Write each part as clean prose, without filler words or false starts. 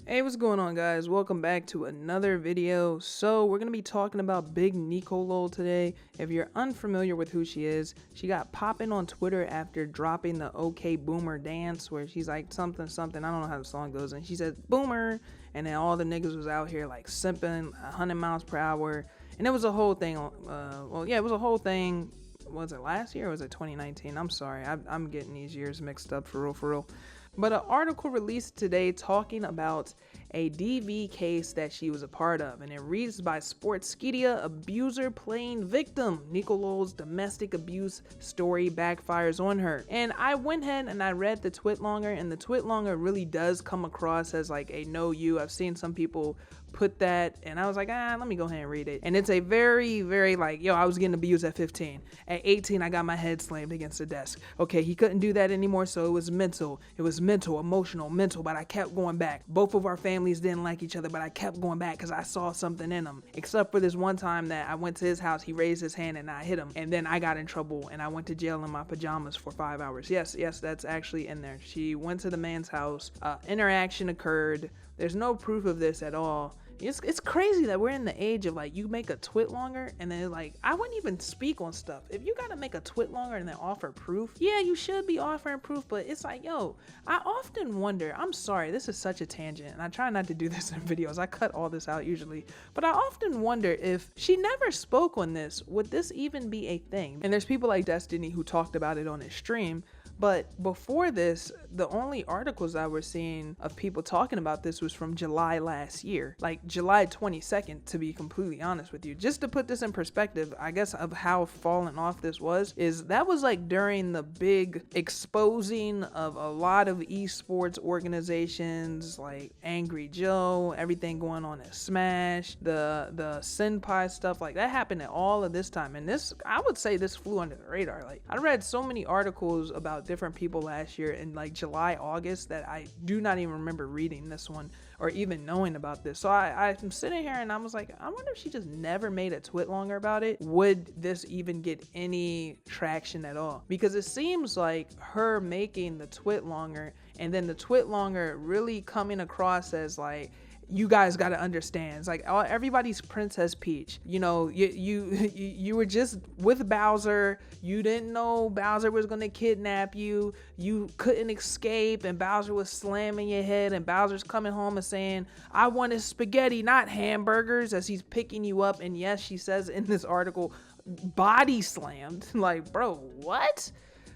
Hey, what's going on, guys? Welcome back to another video. So we're gonna be talking about big Neekolul today. If you're unfamiliar with who she is, she got popping on Twitter after dropping the OK Boomer dance where she's like something, I don't know how the song goes, and she said boomer, and then all the niggas was out here like simping 100 miles per hour, and it was a whole thing. It was a whole thing. Was it last year or was it 2019? I'm sorry, I'm getting these years mixed up for real. But an article released today talking about a DV case that she was a part of, and it reads by Sportskeeda, abuser playing victim. Neekolul's domestic abuse story backfires on her. And I went ahead and I read the twitlonger, and the twitlonger really does come across as like a no you. I've seen some people put that, and I was like, let me go ahead and read it. And it's a very, very like, yo, I was getting abused at 15. At 18, I got my head slammed against the desk. Okay, he couldn't do that anymore, so it was mental. It was mental, emotional, but I kept going back. Both of our families didn't like each other, but I kept going back because I saw something in him. Except for this one time that I went to his house, he raised his hand and I hit him, and then I got in trouble and I went to jail in my pajamas for 5 hours. Yes, that's actually in there. She went to the man's house, interaction occurred. There's no proof of this at all. It's crazy that we're in the age of like, you make a twitlonger and then like, I wouldn't even speak on stuff. If you gotta make a twitlonger and then offer proof, yeah, you should be offering proof, but it's like, yo, I often wonder, I'm sorry, this is such a tangent and I try not to do this in videos. I cut all this out usually, but I often wonder if she never spoke on this, would this even be a thing? And there's people like Destiny who talked about it on his stream. But before this, the only articles I was seeing of people talking about this was from July last year, like July 22nd, to be completely honest with you. Just to put this in perspective, I guess, of how fallen off this was, is that was like during the big exposing of a lot of esports organizations like Angry Joe, everything going on at Smash, the Senpai stuff, like that happened at all of this time. And this, I would say this flew under the radar. Like I read so many articles about different people last year in like July, August that I do not even remember reading this one or even knowing about this. So I'm sitting here and I was like, I wonder if she just never made a twitlonger about it. Would this even get any traction at all? Because it seems like her making the twitlonger and then the twitlonger really coming across as like, you guys got to understand, it's like everybody's Princess Peach. You know, you were just with Bowser. You didn't know Bowser was gonna kidnap you. You couldn't escape, and Bowser was slamming your head, and Bowser's coming home and saying, I wanted spaghetti, not hamburgers, as he's picking you up. And yes, she says in this article, body slammed. Like, bro, what?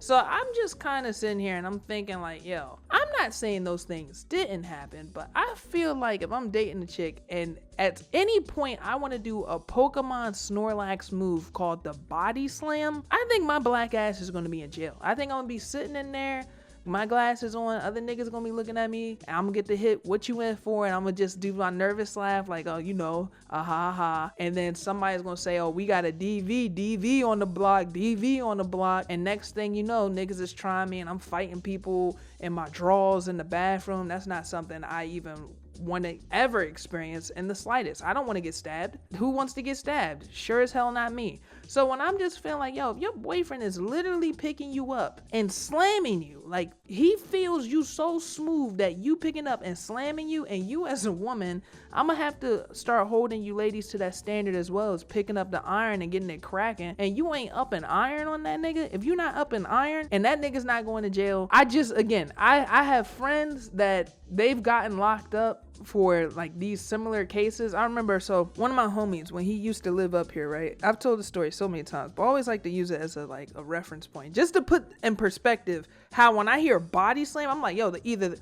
So I'm just kind of sitting here and I'm thinking like, yo, I'm not saying those things didn't happen, but I feel like if I'm dating a chick and at any point I want to do a Pokemon Snorlax move called the body slam, I think my black ass is going to be in jail. I think I'm going to be sitting in there, my glasses on, other niggas gonna be looking at me, and I'm gonna get the hit, what you in for, and I'm gonna just do my nervous laugh like, oh, you know, ha, and then somebody's gonna say, oh, we got a DV on the block, and next thing you know, niggas is trying me and I'm fighting people in my drawers in the bathroom. That's not something I even want to ever experience in the slightest. I don't want to get stabbed. Who wants to get stabbed? Sure as hell not me. So when I'm just feeling like, yo, if your boyfriend is literally picking you up and slamming you, like he feels you so smooth that you picking up and slamming you, and you as a woman, I'm gonna have to start holding you ladies to that standard as well, as picking up the iron and getting it cracking. And you ain't up in iron on that nigga. If you're not up in iron and that nigga's not going to jail, I have friends that they've gotten locked up for like these similar cases. I remember, so one of my homies, when he used to live up here, right? I've told the story so many times, but I always like to use it as a reference point, just to put in perspective how when I hear body slam, I'm like, yo,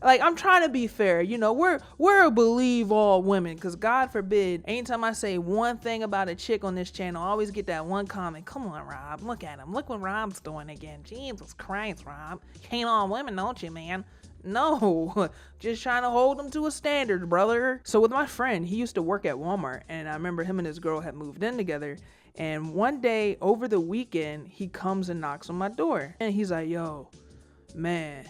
I'm trying to be fair, you know, we're a believe all women, because God forbid, anytime I say one thing about a chick on this channel, I always get that one comment, come on Rob, look at him, look what Rob's doing again, Jesus Christ, Rob, hate on women, don't you, man? No, just trying to hold them to a standard, brother. So with my friend, he used to work at Walmart, and I remember him and his girl had moved in together, and one day over the weekend, he comes and knocks on my door, and he's like, yo, man,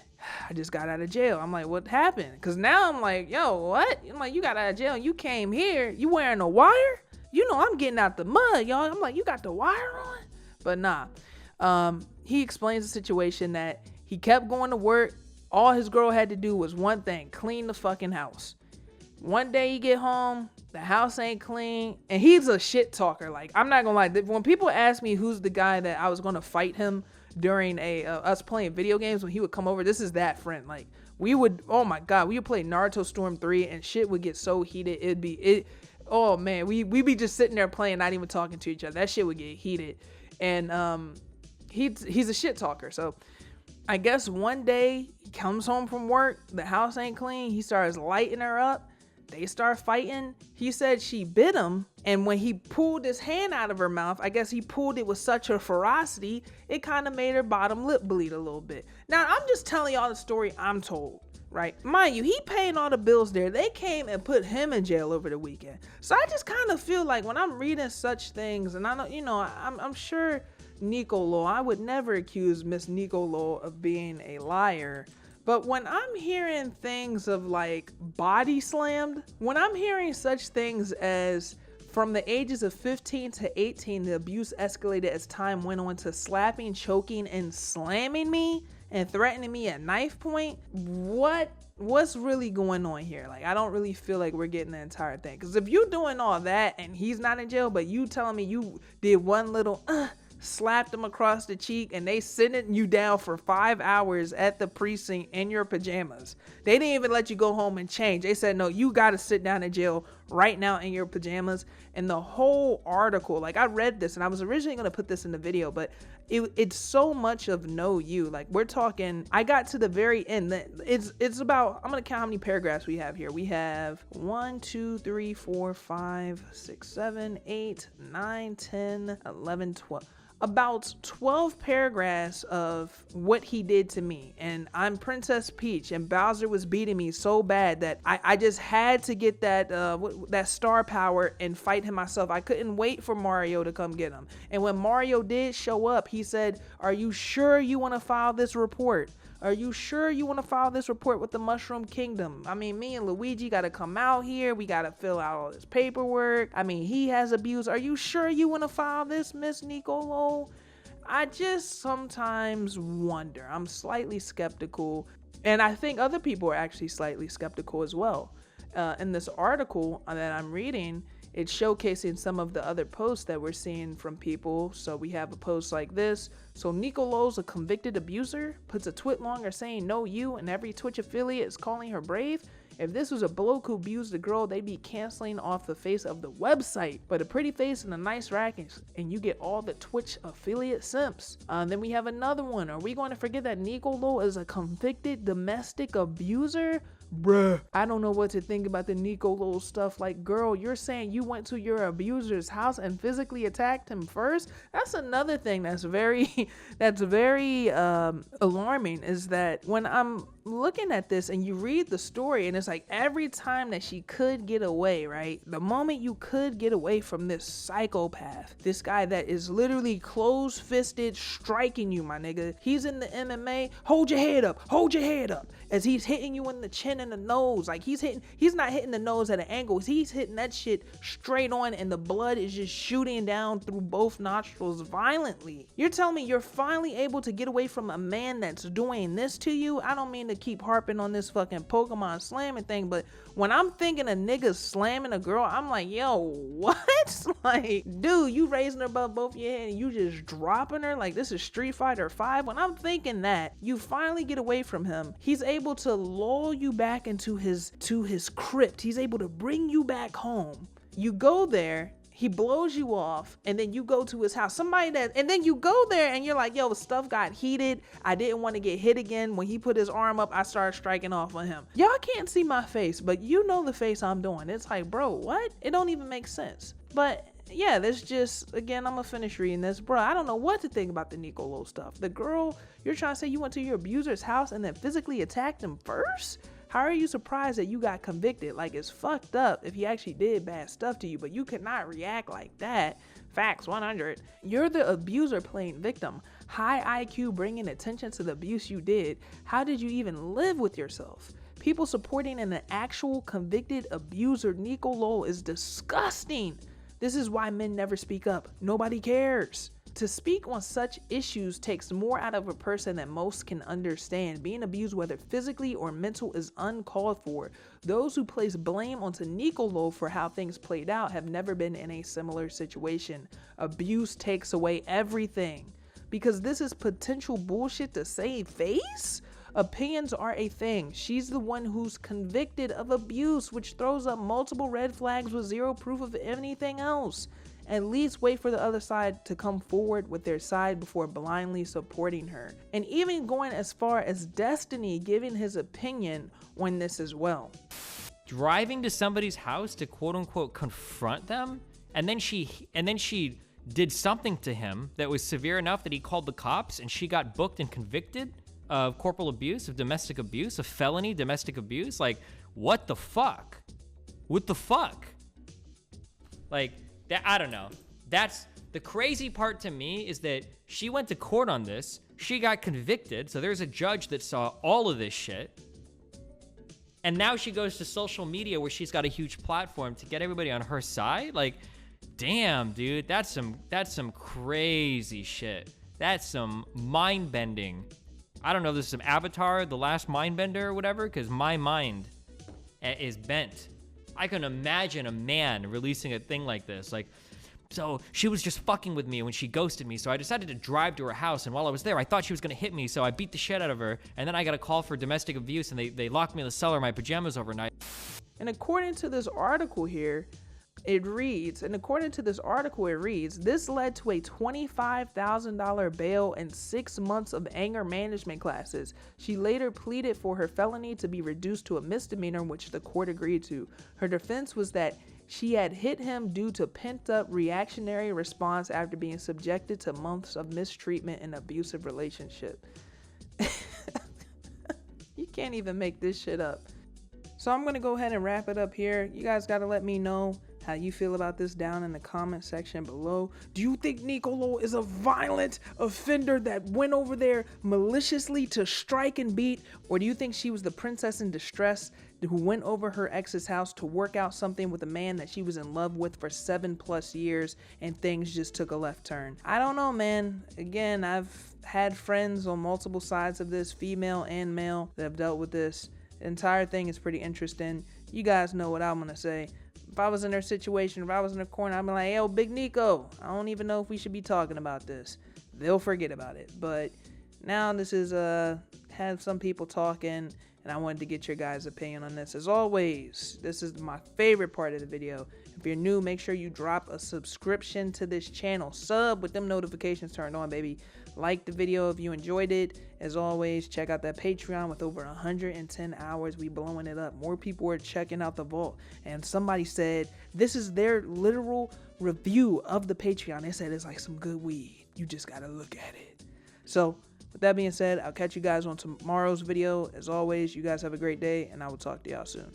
I just got out of jail. I'm like, what happened? Because now I'm like, yo, what? I'm like, you got out of jail and you came here, you wearing a wire? You know I'm getting out the mud, y'all. I'm like, you got the wire on? But nah, he explains the situation that he kept going to work. All his girl had to do was one thing, clean the fucking house. One day you get home, the house ain't clean, and he's a shit talker. Like, I'm not gonna lie, when people ask me who's the guy that I was gonna fight him during us playing video games when he would come over, this is that friend. Like, we would, oh my god, we would play Naruto Storm 3 and shit would get so heated. Oh man, we be just sitting there playing, not even talking to each other. That shit would get heated. And he's a shit talker. So I guess one day he comes home from work, the house ain't clean, he starts lighting her up. They start fighting. He said she bit him, and when he pulled his hand out of her mouth, I guess he pulled it with such a ferocity, it kind of made her bottom lip bleed a little bit. Now, I'm just telling y'all the story I'm told, right? Mind you, he paying all the bills there. They came and put him in jail over the weekend. So I just kind of feel like when I'm reading such things, and I know, you know, I'm sure Neekolul, I would never accuse Miss Neekolul of being a liar. But when I'm hearing things of like body slammed, when I'm hearing such things as from the ages of 15 to 18, the abuse escalated as time went on to slapping, choking, and slamming me and threatening me at knife point, what's really going on here? Like, I don't really feel like we're getting the entire thing. Because if you're doing all that and he's not in jail, but you telling me you did one little slapped him across the cheek and they sitting you down for 5 hours at the precinct in your pajamas. They didn't even let you go home and change. They said, no, you got to sit down in jail right now in your pajamas. And the whole article, like, I read this and I was originally going to put this in the video, but it's so much of no you. Like, we're talking, I got to the very end. It's about, I'm going to count how many paragraphs we have here. We have 1, 2, 3, 4, 5, 6, 7, 8, 9, 10, 11, 12. About 12 paragraphs of what he did to me. And I'm Princess Peach and Bowser was beating me so bad that I just had to get that star power and fight him myself. I couldn't wait for Mario to come get him. And when Mario did show up, he said, "Are you sure you want to file this report? Are you sure you want to file this report with the Mushroom Kingdom? I mean, me and Luigi got to come out here. We got to fill out all this paperwork. I mean, he has abused. Are you sure you want to file this, Miss Neekolul?" I just sometimes wonder. I'm slightly skeptical. And I think other people are actually slightly skeptical as well. In this article that I'm reading, it's showcasing some of the other posts that we're seeing from people. So we have a post like this. So Neekolul's a convicted abuser, puts a twit longer saying no you, and every Twitch affiliate is calling her brave. If this was a bloke who abused a girl, they'd be canceling off the face of the website. But a pretty face and a nice rack, and you get all the Twitch affiliate simps. Then we have another one. Are we going to forget that Neekolul is a convicted domestic abuser? Bruh, I don't know what to think about the Neekolul stuff. Like, girl, you're saying you went to your abuser's house and physically attacked him first? That's another thing that's very alarming, is that when I'm looking at this and you read the story and it's like every time that she could get away, right? The moment you could get away from this psychopath, this guy that is literally closed-fisted striking you, my nigga. He's in the MMA, hold your head up, as he's hitting you in the chin and the nose. Like, he's not hitting the nose at an angle, he's hitting that shit straight on, and the blood is just shooting down through both nostrils violently. You're telling me you're finally able to get away from a man that's doing this to you? I don't mean to keep harping on this fucking Pokemon slamming thing, but when I'm thinking a nigga slamming a girl, I'm like, yo, what? Like, dude, you raising her above both your head and you just dropping her like this is Street Fighter 5. When I'm thinking that, you finally get away from him. He's able to lull you back into his crypt. He's able to bring you back home. You go there, he blows you off, and then you go to his house. And then you go there and you're like, yo, stuff got heated. I didn't want to get hit again. When he put his arm up, I started striking off on him. Y'all can't see my face, but you know the face I'm doing. It's like, bro, what? It don't even make sense. But yeah, this just, again, I'm gonna finish reading this. Bro, I don't know what to think about the Neekolul stuff. The girl, you're trying to say you went to your abuser's house and then physically attacked him first? How are you surprised that you got convicted? Like, it's fucked up if he actually did bad stuff to you, but you cannot react like that. Facts 100. You're the abuser playing victim. High IQ bringing attention to the abuse you did. How did you even live with yourself? People supporting an actual convicted abuser, Neekolul, is disgusting. This is why men never speak up. Nobody cares. To speak on such issues takes more out of a person than most can understand. Being abused, whether physically or mental, is uncalled for. Those who place blame onto Neekolul for how things played out have never been in a similar situation. Abuse takes away everything. Because this is potential bullshit to save face? Opinions are a thing. She's the one who's convicted of abuse, which throws up multiple red flags with zero proof of anything else. At least wait for the other side to come forward with their side before blindly supporting her. And even going as far as Destiny giving his opinion on this as well. Driving to somebody's house to quote unquote confront them, and then she did something to him that was severe enough that he called the cops, and she got booked and convicted of corporal abuse, of domestic abuse, of felony domestic abuse. Like, what the fuck? What the fuck? Like, that, I don't know. That's the crazy part to me, is that she went to court on this. She got convicted. So there's a judge that saw all of this shit. And now she goes to social media where she's got a huge platform to get everybody on her side. Like, damn, dude, that's some crazy shit. That's some mind bending. I don't know if this is some Avatar, the last mind bender or whatever, because my mind is bent. I can imagine a man releasing a thing like this. Like, so she was just fucking with me when she ghosted me, so I decided to drive to her house, and while I was there, I thought she was gonna hit me, so I beat the shit out of her, and then I got a call for domestic abuse, and they locked me in the cellar in my pajamas overnight. And according to this article here, it reads, this led to a $25,000 bail and 6 months of anger management classes. She later pleaded for her felony to be reduced to a misdemeanor, which the court agreed to. Her defense was that she had hit him due to pent-up reactionary response after being subjected to months of mistreatment and abusive relationship. You can't even make this shit up. So I'm gonna go ahead and wrap it up here. You guys gotta let me know how you feel about this down in the comment section below. Do you think Neekolul is a violent offender that went over there maliciously to strike and beat? Or do you think she was the princess in distress who went over her ex's house to work out something with a man that she was in love with for 7+ years and things just took a left turn? I don't know, man. Again, I've had friends on multiple sides of this, female and male, that have dealt with this. The entire thing is pretty interesting. You guys know what I'm gonna say. If I was in their situation, if I was in their corner, I'd be like, yo, Big Nico, I don't even know if we should be talking about this. They'll forget about it. But now this is, had some people talking, and I wanted to get your guys' opinion on this. As always, this is my favorite part of the video. If you're new, make sure you drop a subscription to this channel. Sub with them notifications turned on, baby. Like the video if you enjoyed it. As always, check out that Patreon with over 110 hours. We blowing it up. More people are checking out the vault. And somebody said, this is their literal review of the Patreon. They said it's like some good weed. You just gotta look at it. So, with that being said, I'll catch you guys on tomorrow's video. As always, you guys have a great day, and I will talk to y'all soon.